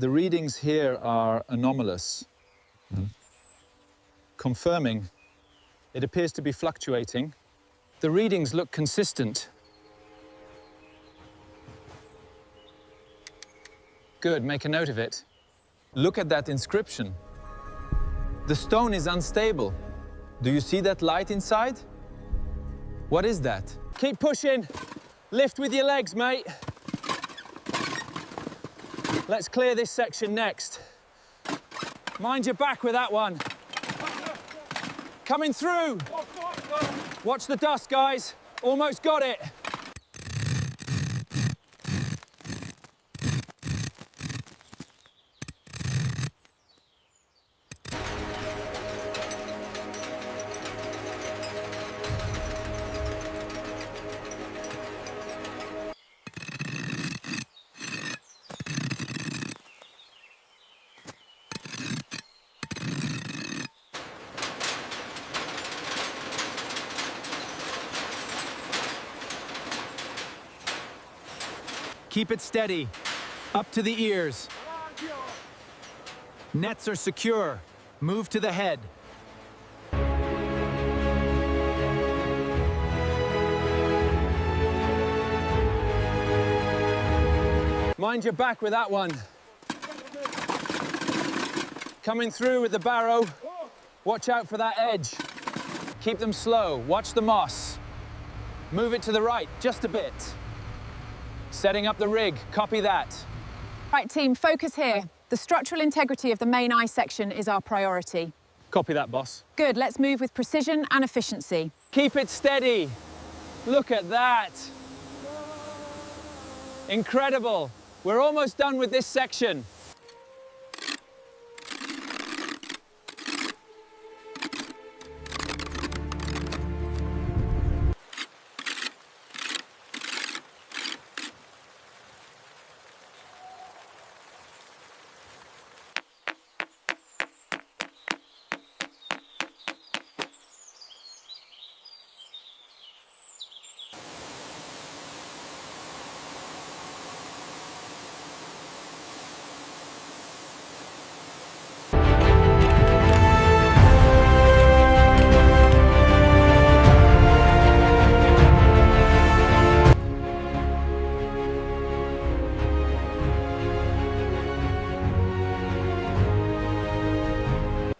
The readings here are anomalous. Confirming. It appears to be fluctuating. The readings look consistent. Good, make a note of it. Look at that inscription. The stone is unstable. Do you see that light inside? What is that? Keep pushing. Lift with your legs, mate. Let's clear this section next. Mind your back with that one. Coming through. Watch the dust, guys. Almost got it. Keep it steady, up to the ears. Nets are secure. Move to the head. Mind your back with that one. Coming through with the barrow. Watch out for that edge. Keep them slow. Watch the moss. Move it to the right, just a bit. Setting up the rig, copy that. Right, team, focus here. The structural integrity of the main eye section is our priority. Copy that, boss. Good, let's move with precision and efficiency. Keep it steady. Look at that. Incredible. We're almost done with this section.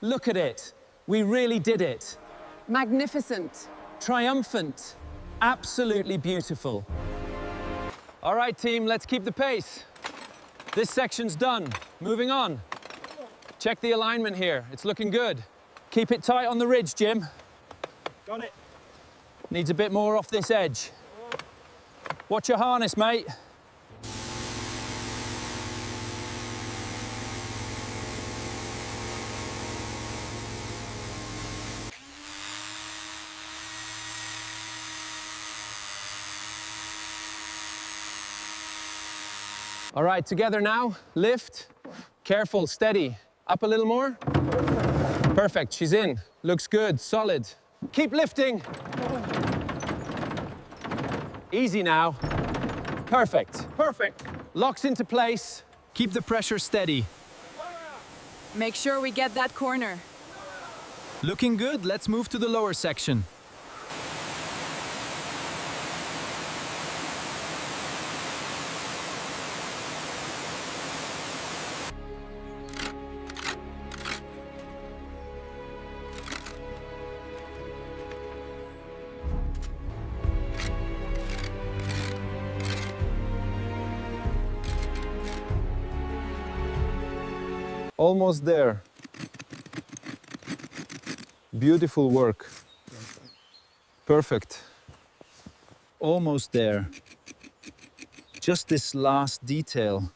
Look at it. We really did it. Magnificent. Triumphant. Absolutely beautiful. All right, team, let's keep the pace. This section's done. Moving on. Check the alignment here. It's looking good. Keep it tight on the ridge, Jim. Got it. Needs a bit more off this edge. Watch your harness, mate. All right, together now. Lift. Careful, steady. Up a little more. Perfect, she's in. Looks good, solid. Keep lifting. Easy now. Perfect. Perfect. Locks into place. Keep the pressure steady. Make sure we get that corner. Looking good, let's move to the lower section. Almost there. Beautiful work. Perfect. Almost there. Just this last detail.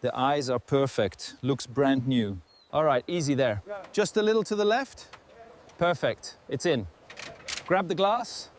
The eyes are perfect. Looks brand new. All right, easy there. Just a little to the left. Perfect. It's in. Grab the glass.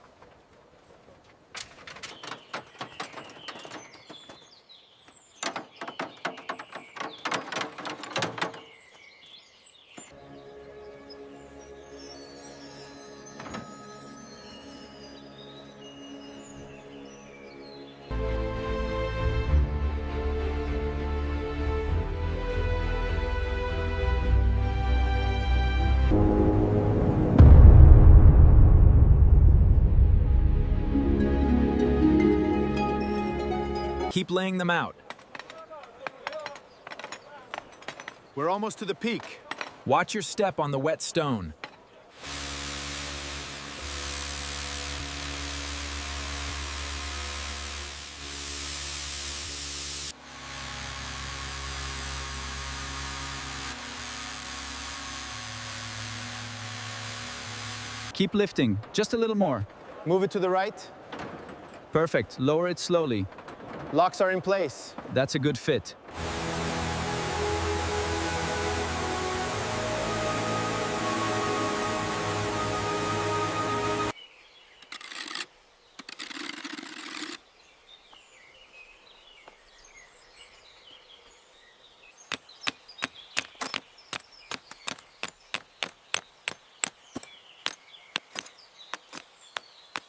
keep laying them out. We're almost to the peak. Watch your step on the wet stone. Keep lifting, just a little more. Move it to the right. Perfect, lower it slowly. Locks are in place. That's a good fit.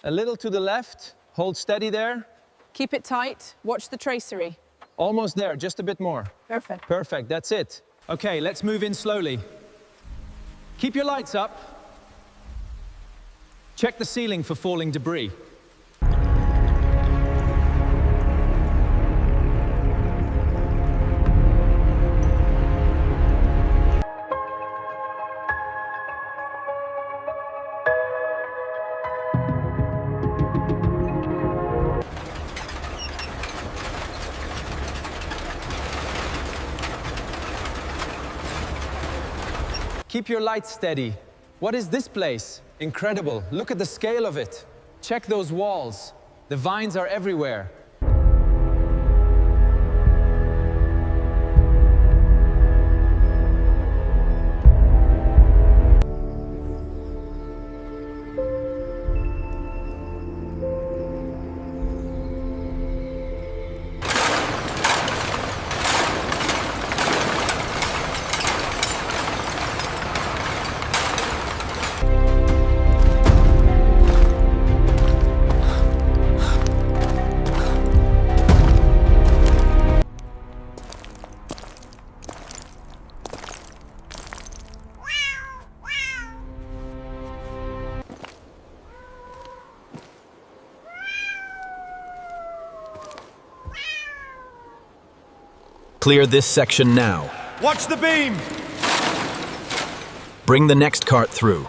A little to the left, hold steady there. Keep it tight, watch the tracery. Almost there, just a bit more. Perfect. Perfect, that's it. Okay, let's move in slowly. Keep your lights up. Check the ceiling for falling debris. Keep your lights steady. What is this place? Incredible, look at the scale of it. Check those walls. The vines are everywhere. Clear this section now. Watch the beam! Bring the next cart through.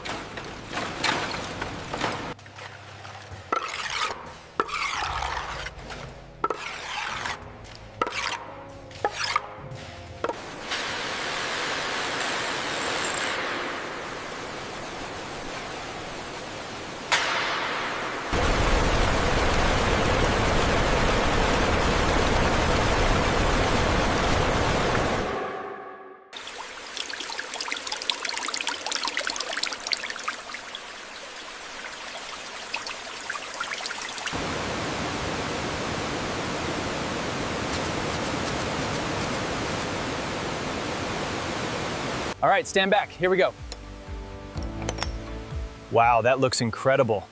All right, stand back. Here we go. Wow, that looks incredible.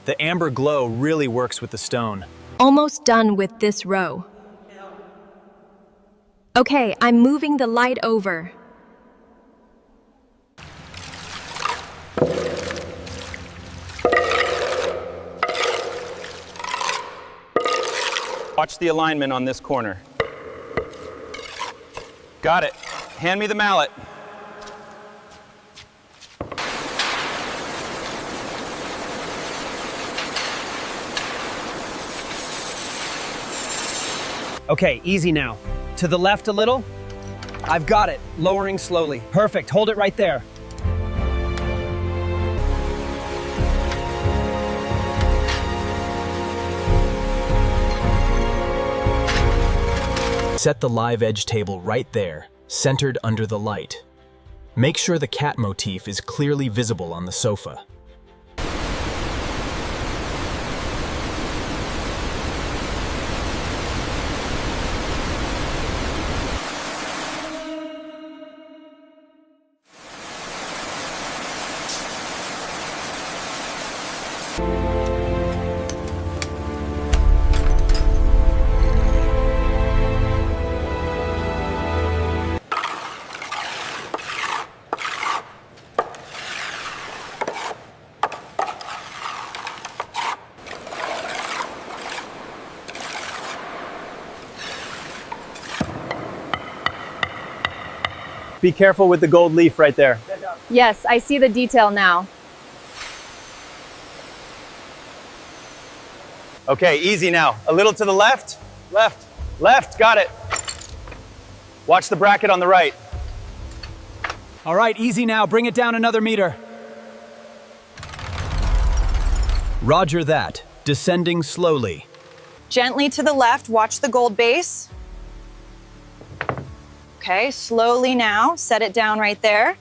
The amber glow really works with the stone. Almost done with this row. Okay, I'm moving the light over. Watch the alignment on this corner. Got it. Hand me the mallet. Okay, easy now. To the left a little. I've got it. Lowering slowly. Perfect. Hold it right there. Set the live edge table right there, centered under the light. Make sure the cat motif is clearly visible on the sofa. Be careful with the gold leaf right there. Yes, I see the detail now. Okay, easy now. A little to the left. Left. Left. Got it. Watch the bracket on the right. All right, easy now. Bring it down another meter. Roger that. Descending slowly. Gently to the left, watch the gold base. Okay, slowly now, set it down right there.